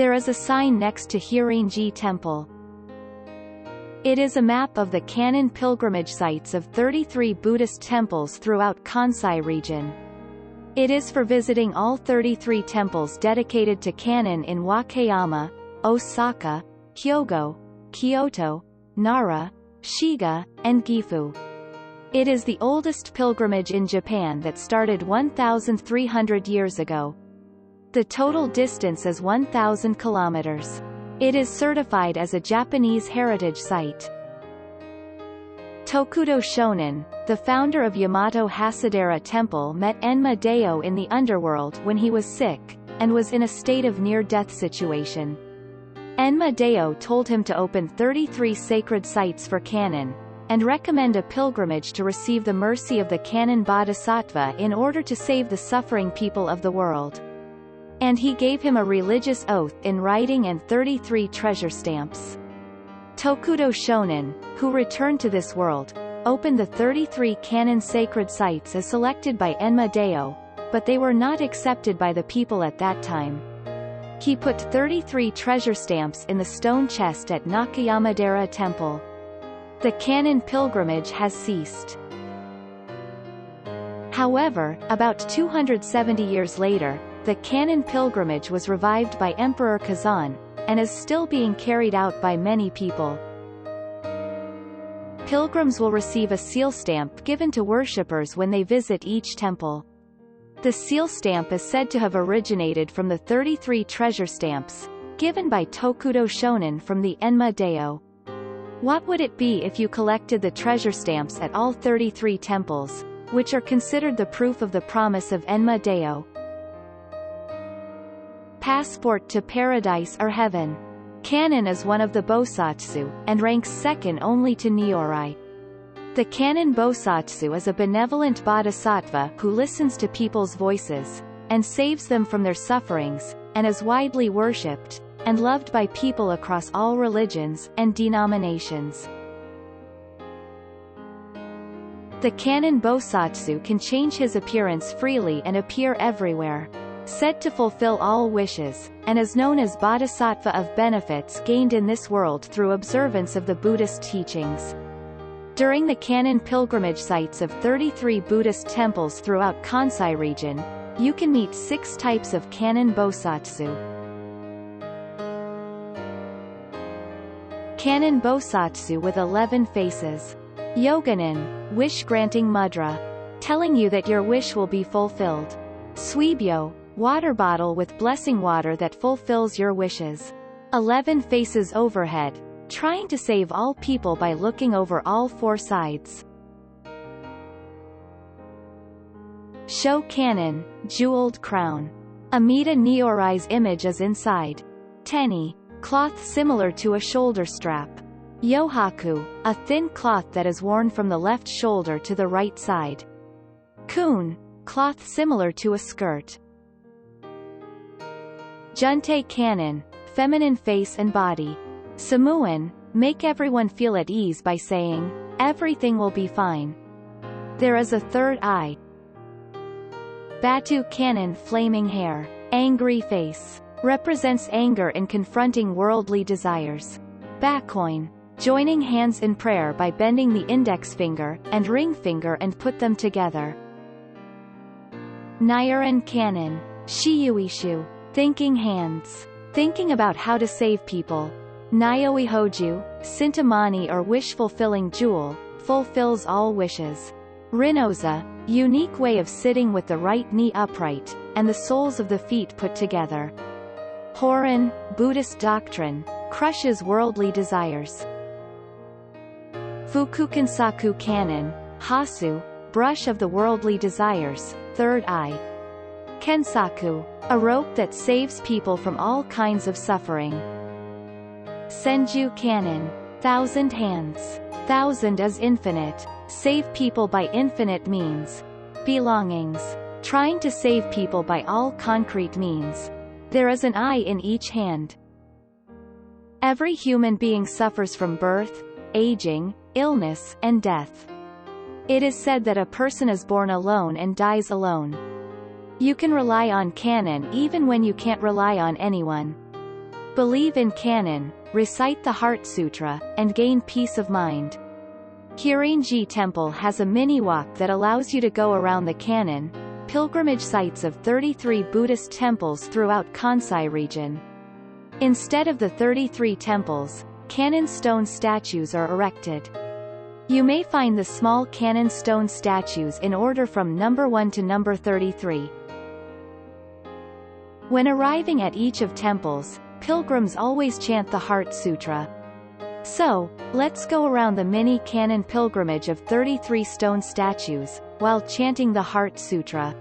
There is a sign next to Hirinji Temple. It is a map of the Kannon pilgrimage sites of 33 Buddhist temples throughout Kansai region. It is for visiting all 33 temples dedicated to Kannon in Wakayama, Osaka, Hyogo, Kyoto, Nara, Shiga, and Gifu. It is the oldest pilgrimage in Japan that started 1,300 years ago. The total distance is 1,000 kilometers. It is certified as a Japanese heritage site. Tokudo Shonin, the founder of Yamato Hasadera Temple, met Enma Deo in the underworld when he was sick, and was in a state of near-death situation. Enma Deo told him to open 33 sacred sites for Kannon, and recommend a pilgrimage to receive the mercy of the Kannon Bodhisattva in order to save the suffering people of the world. And he gave him a religious oath in writing and 33 treasure stamps. Tokudo Shonin, who returned to this world, opened the 33 Kannon sacred sites as selected by Enma Deo, but they were not accepted by the people at that time. He put 33 treasure stamps in the stone chest at Nakayamadera Temple. The Kannon pilgrimage has ceased. However, about 270 years later, the Kannon pilgrimage was revived by Emperor Kazan, and is still being carried out by many people. Pilgrims will receive a seal stamp given to worshippers when they visit each temple. The seal stamp is said to have originated from the 33 treasure stamps, given by Tokudo Shonin from the Enma Deo. What would it be if you collected the treasure stamps at all 33 temples, which are considered the proof of the promise of Enma Deo? Passport to paradise or heaven. Kannon is one of the Bosatsu, and ranks second only to Nyorai. The Kannon Bosatsu is a benevolent bodhisattva who listens to people's voices, and saves them from their sufferings, and is widely worshipped, and loved by people across all religions and denominations. The Kannon Bosatsu can change his appearance freely and appear everywhere. Said to fulfill all wishes, and is known as Bodhisattva of benefits gained in this world through observance of the Buddhist teachings. During the Kannon pilgrimage sites of 33 Buddhist temples throughout Kansai region, you can meet 6 types of Kannon Bosatsu. Kannon Bosatsu with 11 faces. Yoganin, wish-granting mudra, telling you that your wish will be fulfilled. Suibyo, water bottle with blessing water that fulfills your wishes. 11 faces overhead, trying to save all people by looking over all 4 sides. Sho Kannon, jeweled crown. Amida Nyorai's image is inside. Teni, cloth similar to a shoulder strap. Yohaku, a thin cloth that is worn from the left shoulder to the right side. Kun, cloth similar to a skirt. Junte Kannon, feminine face and body. Samuan, make everyone feel at ease by saying, everything will be fine. There is a third eye. Batu Kannon, flaming hair. Angry face. Represents anger in confronting worldly desires. Bakoin, joining hands in prayer by bending the index finger and ring finger and put them together. Nyaran Kannon, Shiyuishu, thinking hands. Thinking about how to save people. Nyoi Hoju, Sintamani or wish-fulfilling jewel, fulfills all wishes. Rinoza, unique way of sitting with the right knee upright, and the soles of the feet put together. Horin, Buddhist doctrine, crushes worldly desires. Fukukansaku Kannon, Hasu, brush of the worldly desires, third eye. Kensaku, a rope that saves people from all kinds of suffering. Senju Kannon, thousand hands. Thousand is infinite. Save people by infinite means. Belongings. Trying to save people by all concrete means. There is an eye in each hand. Every human being suffers from birth, aging, illness, and death. It is said that a person is born alone and dies alone. You can rely on Kannon even when you can't rely on anyone. Believe in Canon, recite the Heart Sutra, and gain peace of mind.平林寺Temple has a mini-walk that allows you to go around the Canon, pilgrimage sites of 33 Buddhist temples throughout Kansai region. Instead of the 33 temples, Canon stone statues are erected. You may find the small Canon stone statues in order from number 1 to number 33. When arriving at each of temples, pilgrims always chant the Heart Sutra. So, let's go around the mini Canon pilgrimage of 33 stone statues, while chanting the Heart Sutra.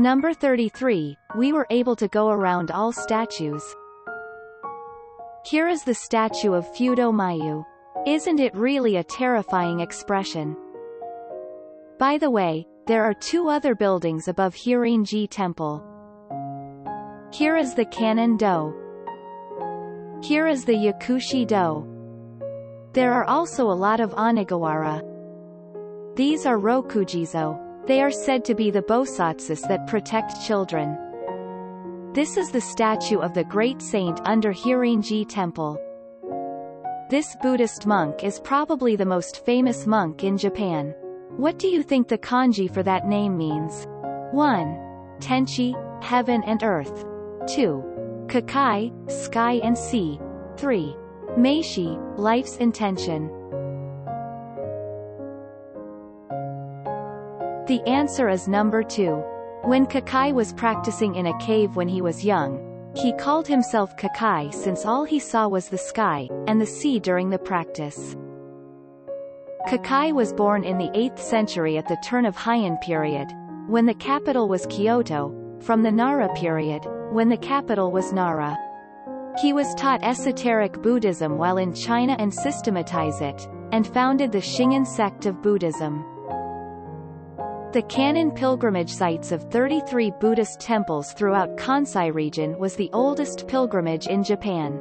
Number 33, we were able to go around all statues. Here is the statue of Fudo Mayu. Isn't it really a terrifying expression? By the way, there are two other buildings above Hirinji Temple. Here is the Kanon-do. Here is the Yakushi-do. There are also a lot of Onigawara. These are Rokujizo. They are said to be the bosatsus that protect children. This is the statue of the great saint under Hirinji Temple. This Buddhist monk is probably the most famous monk in Japan. What do you think the kanji for that name means? 1. Tenchi, heaven and earth. 2. Kakai, sky and sea. 3. Meishi, life's intention. The answer is number 2. When Kakai was practicing in a cave when he was young, He called himself Kakai since all he saw was the sky, and the sea during the practice. Kakai was born in the 8th century at the turn of Heian period, when the capital was Kyoto, from the Nara period, when the capital was Nara. He was taught esoteric Buddhism while in China and systematized it, and founded the Shingon sect of Buddhism. The canon pilgrimage sites of 33 Buddhist temples throughout Kansai region was the oldest pilgrimage in Japan.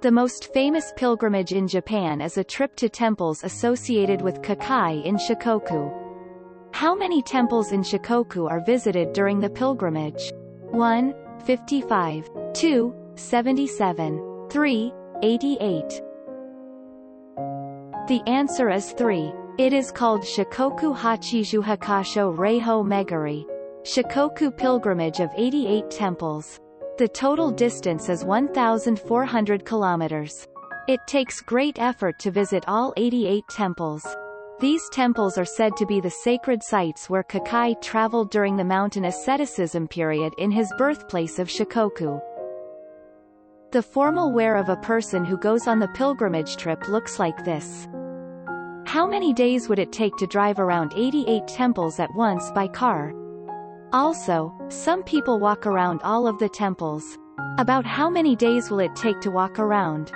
The most famous pilgrimage in Japan is a trip to temples associated with Kakai in Shikoku. How many temples in Shikoku are visited during the pilgrimage? 1. 55. 2. 77. 3. 88. The answer is 3. It is called Shikoku Hachiju Hakasho Reiho Megari, Shikoku pilgrimage of 88 temples. The total distance is 1,400 kilometers. It takes great effort to visit all 88 temples. These temples are said to be the sacred sites where Kakai traveled during the mountain asceticism period in his birthplace of Shikoku. The formal wear of a person who goes on the pilgrimage trip looks like this. How many days would it take to drive around 88 temples at once by car? Also, some people walk around all of the temples. About how many days will it take to walk around?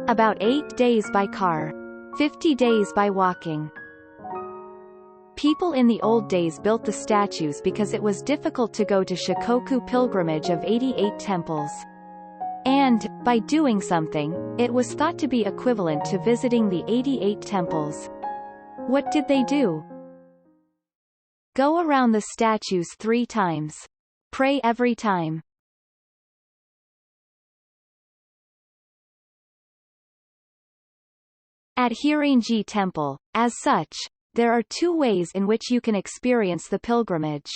About 8 days by car. 50 days by walking. People in the old days built the statues because it was difficult to go to Shikoku pilgrimage of 88 temples. And, by doing something, it was thought to be equivalent to visiting the 88 temples. What did they do? Go around the statues 3 times. Pray every time. At Hirinji Temple, as such, there are 2 ways in which you can experience the pilgrimage.